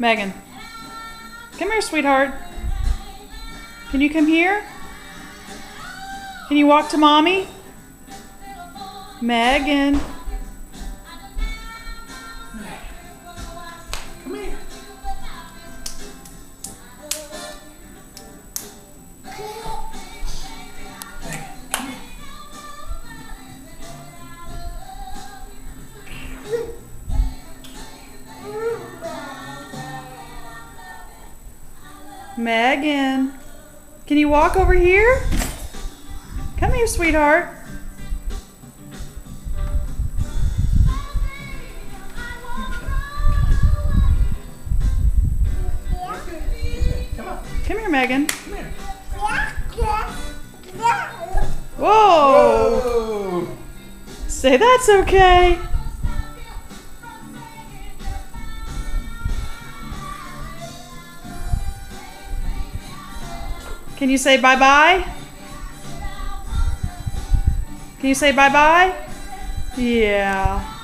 Megan, come here, sweetheart. Can you come here? Can you walk to mommy? Megan. Come here. Megan, can you walk over here? Come here, sweetheart. Come on. Come here, Megan. Come here. Whoa! Whoa. Say that's okay. Can you say bye-bye? Can you say bye-bye? Yeah.